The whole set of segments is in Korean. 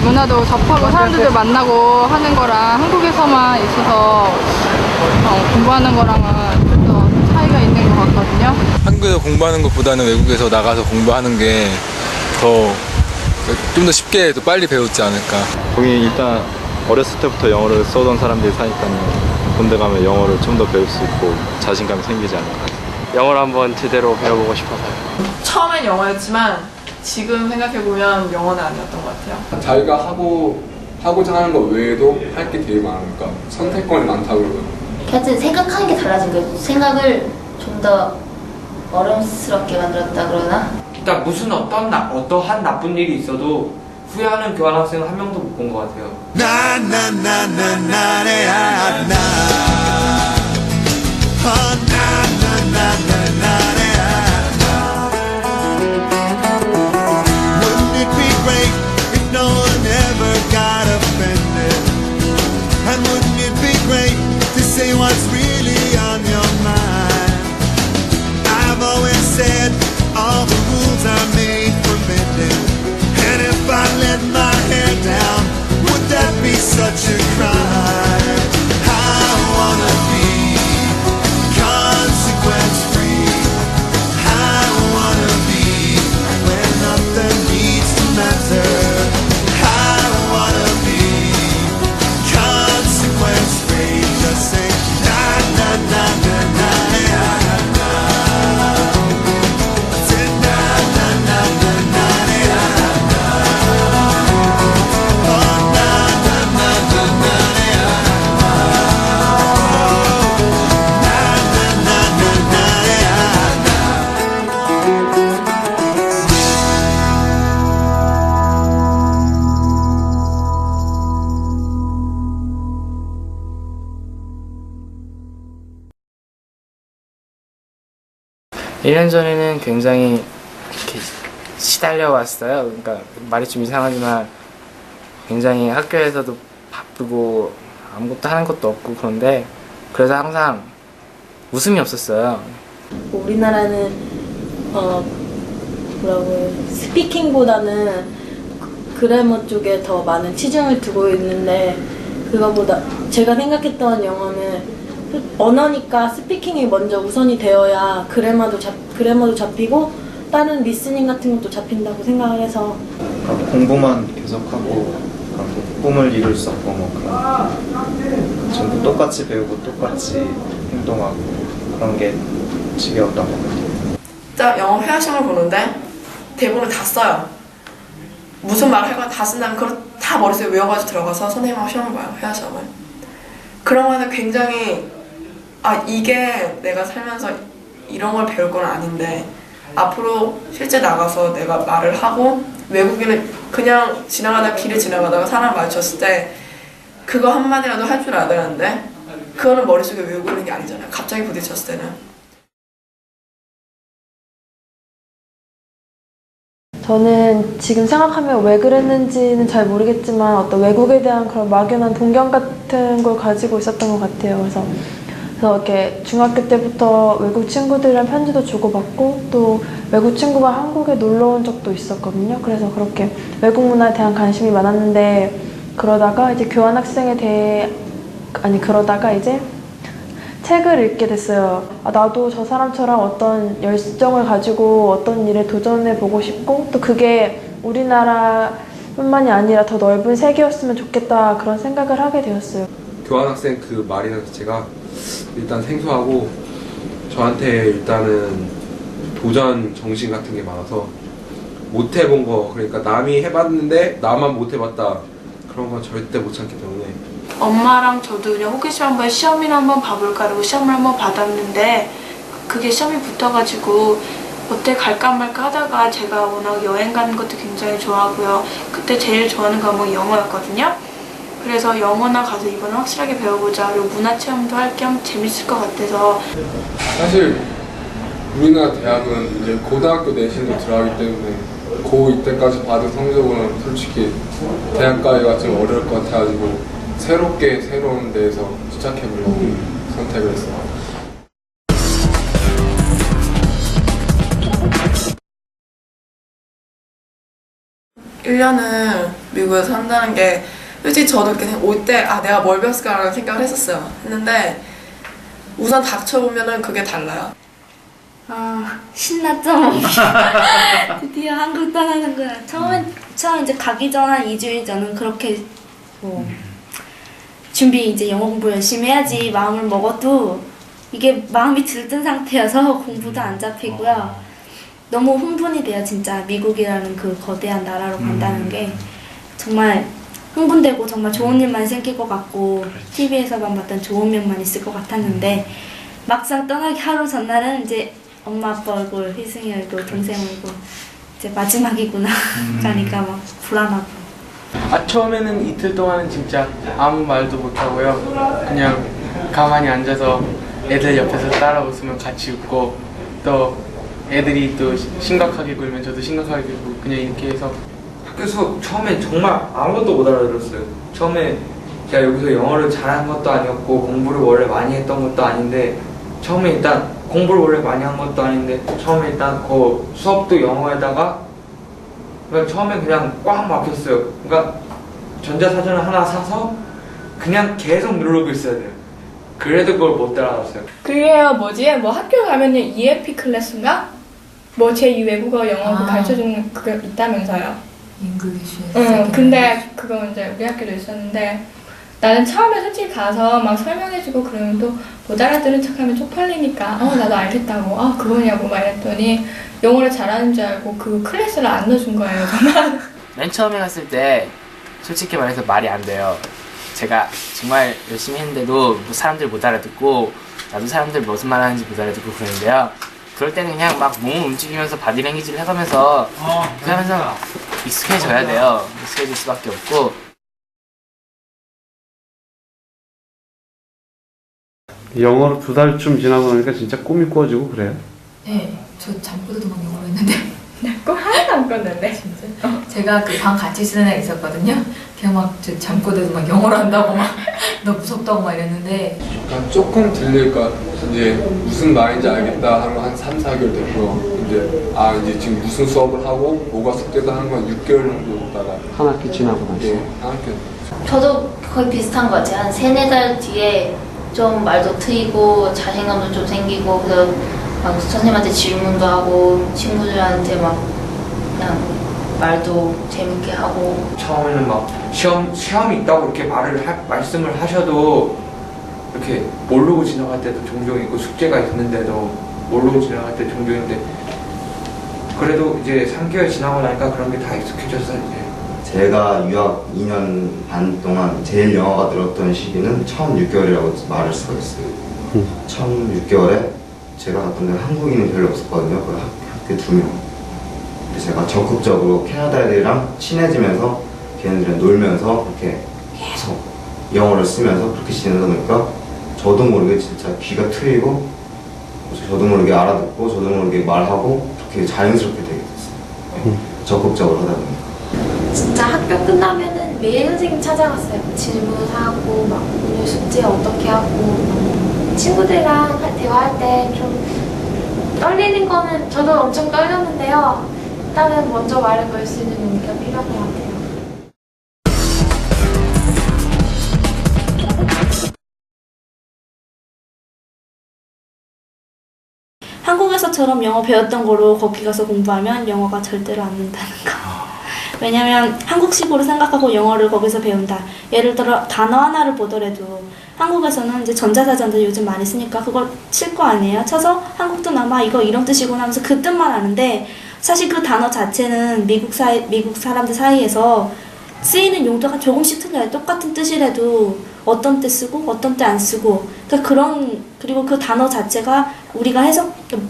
문화도 접하고 사람들도 만나고 하는 거랑 한국에서만 있어서 공부하는 거랑은 좀 차이가 있는 것 같거든요. 한국에서 공부하는 것보다는 외국에서 나가서 공부하는 게 좀 더 쉽게 또 빨리 배우지 않을까. 거기 일단 어렸을 때부터 영어를 써던 사람들이 사니까요. 군대 가면 영어를 좀 더 배울 수 있고 자신감이 생기지 않을까. 영어를 한번 제대로 배워보고 싶어서요. 처음엔 영어였지만 지금 생각해보면 영어는 아니었던 것 같아요. 자기가 하고자 하는 것 외에도 할 게 되게 많으니까 선택권이 많다고 그러고요. 하여튼 생각하는 게 달라진 거예요. 생각을 좀 더 어려움스럽게 만들었다 그러나? 일단 무슨 어떠한 나쁜 일이 있어도 후회하는 교환학생은 한 명도 못 본 것 같아요. Wouldn't it be great if no one ever got offended? And wouldn't it be great to say what's really on your mind? I've always said all the rules are made for bending, and if I let my hair down, would that be such a crime? I wanna be consequence free. I wanna be where nothing needs to matter. I wanna be consequence free. Just say na na na na na na na. Say na na na na na na na. Oh na na na na na na. 일 년 전에는 굉장히 이렇게 시달려 왔어요. 그러니까 말이 좀 이상하지만 굉장히 학교에서도 바쁘고 아무것도 하는 것도 없고 그런데 그래서 항상 웃음이 없었어요. 우리나라는 뭐라고 해요? 스피킹보다는 그래머 쪽에 더 많은 치중을 두고 있는데 그거보다 제가 생각했던 영어는 언어니까 스피킹이 먼저 우선이 되어야 그래머도 잡히고 다른 리스닝 같은 것도 잡힌다고 생각을 해서 공부만 계속하고 꿈을 이룰 수 없고 뭐 그런 전부 똑같이 배우고 똑같이 행동하고 그런 게 지겨웠던 것 같아요. 일단 영어 회화 시험을 보는데 대본을 다 써요. 무슨 말을 할거나 다 쓴 다음에 그걸 다 머릿속에 외워가지고 들어가서 선생님하고 시험을 봐요. 회화 시험을. 그러면 굉장히 이게 내가 살면서 이런 걸 배울 건 아닌데 앞으로 실제 나가서 내가 말을 하고 외국인은 그냥 길을 지나가다가 사람 마주쳤을 때 그거 한마디라도 할 줄 알아야 되는데 그거는 머릿속에 외우고 있는 게 아니잖아요. 갑자기 부딪혔을 때는. 저는 지금 생각하면 왜 그랬는지는 잘 모르겠지만 어떤 외국에 대한 그런 막연한 동경 같은 걸 가지고 있었던 것 같아요. 그래서 이렇게 중학교 때부터 외국 친구들이랑 편지도 주고받고 또 외국 친구가 한국에 놀러 온 적도 있었거든요. 그래서 그렇게 외국 문화에 대한 관심이 많았는데 그러다가 이제 그러다가 이제 책을 읽게 됐어요. 나도 저 사람처럼 어떤 열정을 가지고 어떤 일에 도전해보고 싶고 또 그게 우리나라뿐만이 아니라 더 넓은 세계였으면 좋겠다 그런 생각을 하게 되었어요. 교환학생 그 말이나 자체가 일단 생소하고 저한테 일단은 도전 정신 같은 게 많아서 못 해본 거, 그러니까 남이 해봤는데 나만 못 해봤다 그런 건 절대 못 참기 때문에 엄마랑 저도 그냥 호기심 한번 시험이나 한번 봐볼까 하고 시험을 한번 받았는데 그게 시험이 붙어가지고 어떻게 갈까 말까 하다가 제가 워낙 여행 가는 것도 굉장히 좋아하고요. 그때 제일 좋아하는 과목이 영어였거든요. 그래서 영어나 가서 이번에 확실하게 배워보자 그리고 문화체험도 할 겸 재밌을 것 같아서. 사실 우리나라 대학은 이제 고등학교 내신도 들어가기 때문에 고2 때까지 받은 성적은 솔직히 대학 가기가 좀 어려울 것 같아가지고 새로운 데에서 시작해보려고 선택을 했어요. 1년은 미국에서 산다는 게 솔직히 저도 그냥 올 때 내가 뭘 배웠을까라는 생각을 했었어요. 했는데 우선 닥쳐보면은 그게 달라요. 신났죠? 드디어 한국 떠나는구나. 처음 이제 가기 전 한 2주일 전은 그렇게 준비 이제 영어 공부 열심히 해야지 마음을 먹어도 이게 마음이 들뜬 상태여서 공부도 안 잡히고요. 너무 흥분이 돼요, 진짜. 미국이라는 그 거대한 나라로 간다는 게 정말 흥분되고 정말 좋은 일만 생길 것 같고 TV에서만 봤던 좋은 면만 있을 것 같았는데 막상 떠나기 하루 전날은 이제 엄마 아빠 얼굴, 희승이 얼굴, 동생 얼굴 이제 마지막이구나 그러니까 막 불안하고. 처음에는 이틀 동안은 진짜 아무 말도 못하고요. 그냥 가만히 앉아서 애들 옆에서 따라 웃으면 같이 웃고 또 애들이 또 심각하게 굴면 저도 심각하게 굴고 그냥 이렇게 해서 학교 수업 처음에 정말 아무것도 못 알아들었어요. 처음에 제가 여기서 영어를 잘한 것도 아니었고 공부를 원래 많이 했던 것도 아닌데 처음에 일단 공부를 원래 많이 한 것도 아닌데 처음에 일단 그 수업도 영어에다가 그러니까 처음에 그냥 꽉 막혔어요. 그러니까 전자사전을 하나 사서 그냥 계속 누르고 있어야 돼요. 그래도 그걸 못 따라갔어요. 그게 뭐지? 뭐 학교 가면은 ELP 클래스인가? 뭐 제2 외국어 영어 가르쳐주는 그게 있다면서요. 응, 근데 그거 이제 우리 학교도 있었는데 나는 처음에 솔직히 가서 막 설명해주고 그러면 또 못 알아들은 척하면 쪽팔리니까 나도 알겠다고 그거냐고 막 이랬더니 영어를 잘하는 줄 알고 그 클래스를 안 넣어준 거예요, 정말. 맨 처음에 갔을 때 솔직히 말해서 말이 안 돼요. 제가 정말 열심히 했는데도 사람들 못 알아듣고 나도 사람들 무슨 말 하는지 못 알아듣고 그러는데요. 그럴 때는 그냥 막 몸을 움직이면서 바디랭귀지를 해가면서 그러면서 익숙해져야 돼요. 익숙해질 수밖에 없고. 영어로 2달쯤 지나고 나니까 진짜 꿈이 꾸어지고 그래요? 네, 저 잠꼬대도 막 영어로 했는데. 네, 꼭 하나도 안 껐는데. 진짜? 제가 그 방 같이 쓰는 애 있었거든요. 걔가 막 저 잠꼬대도 막 영어로 한다고 막 너 무섭다고 막 이랬는데. 그러니까 조금 들릴까 이제 무슨 말인지 알겠다 하는 거 한 3, 4개월 됐고요. 이제 지금 무슨 수업을 하고 뭐가 숙제도 하는 건 6개월 정도 있다가 한 학기 지나고 나서. 네, 한 학기. 저도 거의 비슷한 거 같아요. 한 3-4달 뒤에 좀 말도 트이고 자신감도 좀 생기고 그래서 막 선생님한테 질문도 하고 친구들한테 막 그냥 말도 재밌게 하고. 처음에는 막 시험이 있다고 이렇게 말씀을 하셔도 이렇게 모르고 지나갈 때도 종종 있고 숙제가 있는데도 모르고 지나갈 때 종종 있는데 그래도 이제 3개월 지나고 나니까 그런 게 다 익숙해져서 이제. 제가 유학 2년 반 동안 제일 영어가 늘었던 시기는 처음 6개월이라고 말할 수가 있어요. 처음 6개월에 제가 갔던 데 한국인이 별로 없었거든요. 그 학교 2명. 제가 적극적으로 캐나다 애들이랑 친해지면서 걔네들이랑 놀면서 그렇게 계속 영어를 쓰면서 그렇게 지내다 보니까 저도 모르게 진짜 귀가 트이고 저도 모르게 알아듣고 저도 모르게 말하고 그렇게 자연스럽게 되게 됐어요. 적극적으로 하다 보니까. 진짜 학교 끝나면은 매일 선생님 찾아갔어요. 질문하고 막 오늘 숙제 어떻게 하고 친구들이랑 대화할 때 좀 떨리는 거는 저도 엄청 떨렸는데요. 일단은 먼저 말을 걸 수 있는 용기가 필요한 것 같아요. 한국에서처럼 영어 배웠던 거로 거기 가서 공부하면 영어가 절대로 안 는다는 거. 왜냐면 한국식으로 생각하고 영어를 거기서 배운다. 예를 들어 단어 하나를 보더라도 한국에서는 이제 전자사전들 요즘 많이 쓰니까 그걸 칠 거 아니에요. 쳐서 한국도 아마 이거 이런 뜻이구나 하면서 그 뜻만 아는데 사실 그 단어 자체는 미국 사람들 사이에서 쓰이는 용도가 조금씩 틀려요. 똑같은 뜻이라도 어떤 때 쓰고 어떤 때 안 쓰고 그리고 그 단어 자체가 우리가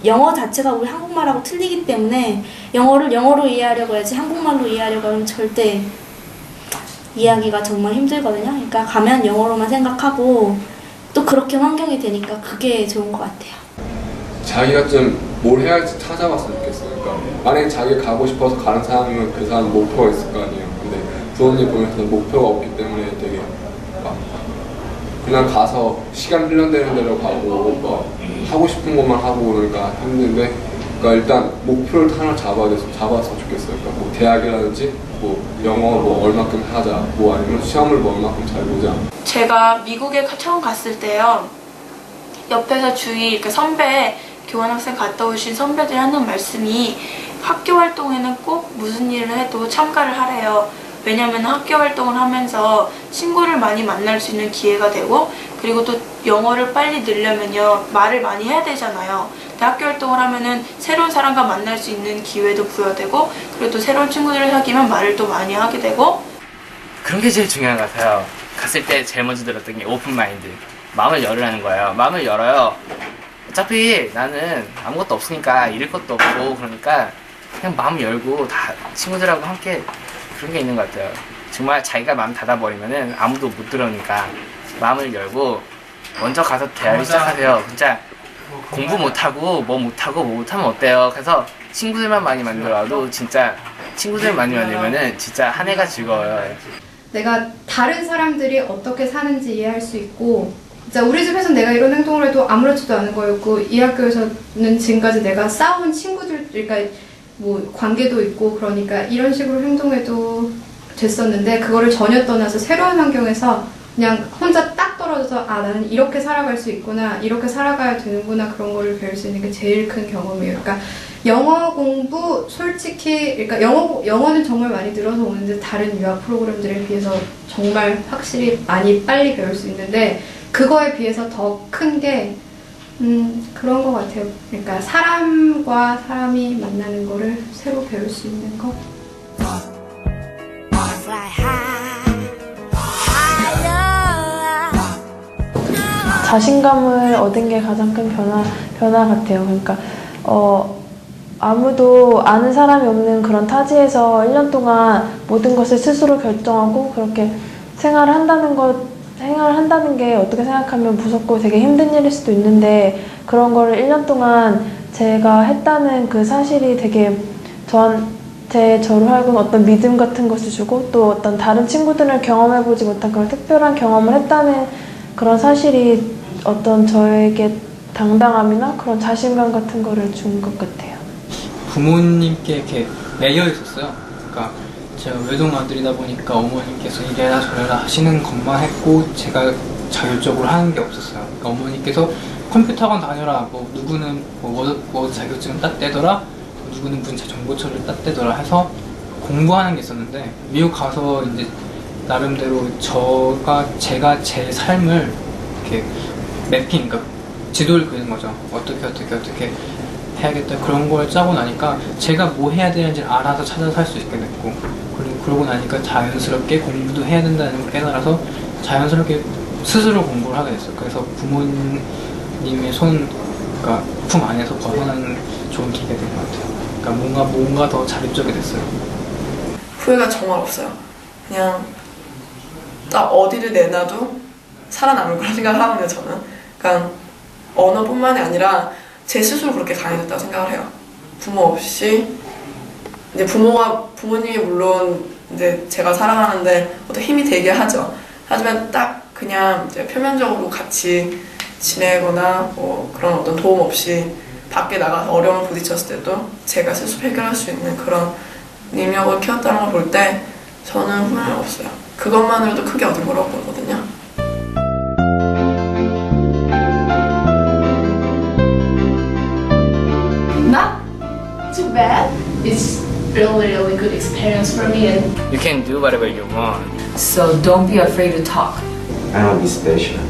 영어 자체가 우리 한국말하고 틀리기 때문에 영어를 영어로 이해하려고 해야지 한국말로 이해하려고 하면 절대 이해하기가 정말 힘들거든요. 그러니까 가면 영어로만 생각하고 또 그렇게 환경이 되니까 그게 좋은 것 같아요. 자기가 좀 뭘 해야 할지 찾아봤으면 좋겠어요. 그러니까 만약에 자기가 가고 싶어서 가는 사람이면 그 사람 목표가 있을 거 아니에요. 근데 부모님 보면서 목표가 없기 때문에 되게 막 그냥 가서 시간 흘러내는 대로 가고 뭐 하고 싶은 것만 하고 그러니까 힘든데 그러니까 일단 목표를 하나 잡았으면 좋겠어요. 그러니까 뭐 대학이라든지 뭐 영어 뭐 얼마큼 하자, 뭐 아니면 시험을 뭐 얼마큼 잘 보자. 제가 미국에 처음 갔을 때요, 옆에서 주위 이렇게 선배, 교환학생 갔다 오신 선배들이 하는 말씀이 학교 활동에는 꼭 무슨 일을 해도 참가를 하래요. 왜냐면 학교 활동을 하면서 친구를 많이 만날 수 있는 기회가 되고, 그리고 또 영어를 빨리 늘려면요 말을 많이 해야 되잖아요. 근데 학교 활동을 하면은 새로운 사람과 만날 수 있는 기회도 부여되고, 그리고 또 새로운 친구들을 사귀면 말을 또 많이 하게 되고. 그런 게 제일 중요한 것 같아요. 갔을 때 제일 먼저 들었던 게 오픈 마인드, 마음을 열으라는 거예요. 마음을 열어요. 어차피 나는 아무것도 없으니까 잃을 것도 없고, 그러니까 그냥 마음 열고 다 친구들하고 함께 그런 게 있는 것 같아요. 정말 자기가 마음 닫아버리면은 아무도 못 들어오니까 마음을 열고 먼저 가서 대화를 시작하세요. 진짜 공부 못하고 뭐 못하면 어때요? 그래서 친구들만 많이 만들어도 진짜 친구들 많이 만들면은 진짜 한 해가 즐거워요. 내가 다른 사람들이 어떻게 사는지 이해할 수 있고, 진짜 우리 집에서 내가 이런 행동을 해도 아무렇지도 않은 거였고, 이 학교에서는 지금까지 내가 쌓아온 친구들, 그러니까 뭐 관계도 있고, 그러니까 이런 식으로 행동해도 됐었는데, 그거를 전혀 떠나서 새로운 환경에서 그냥 혼자 딱 떨어져서 아, 나는 이렇게 살아갈 수 있구나, 이렇게 살아가야 되는구나, 그런 거를 배울 수 있는 게 제일 큰 경험이에요. 그러니까 영어 공부 솔직히, 그러니까 영어는 정말 많이 늘어서 오는데 다른 유학 프로그램들에 비해서 정말 확실히 많이 빨리 배울 수 있는데, 그거에 비해서 더 큰 게 그런 것 같아요. 그러니까 사람과 사람이 만나는 거를 새로 배울 수 있는 거. 자신감을 얻은 게 가장 큰 변화 같아요. 그러니까 아무도 아는 사람이 없는 그런 타지에서 1년 동안 모든 것을 스스로 결정하고 그렇게 생활을 한다는 게 어떻게 생각하면 무섭고 되게 힘든 일일 수도 있는데, 그런 거를 1년 동안 제가 했다는 그 사실이 되게 저로 하여금 어떤 믿음 같은 것을 주고, 또 어떤 다른 친구들을 경험해보지 못한 그런 특별한 경험을 했다는 그런 사실이 어떤 저에게 당당함이나 그런 자신감 같은 거를 준 것 같아요. 부모님께 이렇게 매여 있었어요. 그러니까 제가 외동 아들이다 보니까 어머님께서 이래라 저래라 하시는 것만 했고, 제가 자율적으로 하는 게 없었어요. 그러니까 어머니께서 컴퓨터학원 다녀라, 뭐 누구는 워드 자격증 땄대더라, 누구는 문자 정보처리를 땄대더라 해서 공부하는 게 있었는데, 미국 가서 이제 나름대로 제가 제 삶을 이렇게 매핑, 그러니까 지도를 그리는 거죠. 어떻게 해야겠다, 그런 걸 짜고 나니까 제가 뭐 해야 되는지 알아서 찾아서 할 수 있게 됐고, 그러고 나니까 자연스럽게 공부도 해야 된다는 걸 깨달아서 자연스럽게 스스로 공부를 하게 됐어요. 그래서 부모님의 그러니까 품 안에서 벗어나는 좋은 계기가 된 것 같아요. 그러니까 뭔가 더 자립적이 됐어요. 후회가 정말 없어요. 그냥 딱 어디를 내놔도 살아남을 거라 생각하거든요, 저는. 그러니까 언어뿐만이 아니라 제 스스로 그렇게 강해졌다고 생각을 해요. 부모 없이 이제 부모님이 물론 이제 제가 살아가는데 어떤 힘이 되게 하죠. 하지만 딱 그냥 이제 표면적으로 같이 지내거나 뭐 그런 어떤 도움 없이 밖에 나가서 어려움을 부딪혔을 때도 제가 스스로 해결할 수 있는 그런 능력을 키웠다는 걸 볼 때 저는 후회는 없어요. 그것만으로도 크게 얻은 거라고 보거든요. Not too bad. It's really good experience for me. And You can do whatever you want. So don't be afraid to talk. I want to be special.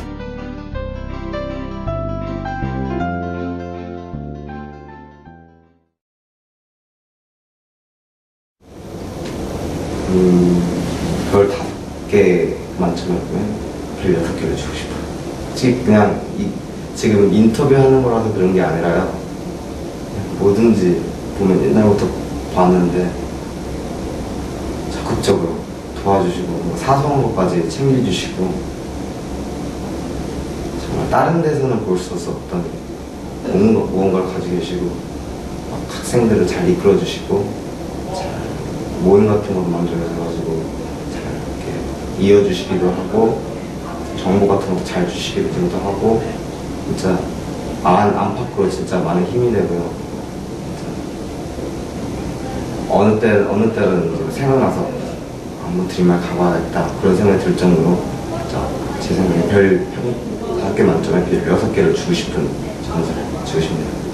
별 5개 만점에 보면 별 6개를 주고 싶어요. 솔직히 그냥 지금 인터뷰하는 거라서 그런 게 아니라요. 뭐든지 보면 옛날부터 봤는데 적극적으로 도와주시고 사소한 것까지 챙겨주시고, 정말 다른 데서는 볼 수 없던 무언가를 가지고 계시고, 학생들을 잘 이끌어주시고, 모임 같은 것 만들어가지고 잘 이렇게 이어주시기도 하고, 정보 같은 것도 잘 주시기도 하고, 진짜 안팎으로 진짜 많은 힘이 되고요. 어느 때는 이제 생각나서 한번 드림을 가봐야겠다 그런 생각이 들 정도로 진짜 제 생각에 별 5개 만점에 별 6개를 주고 싶은 점수를 주고 싶네요.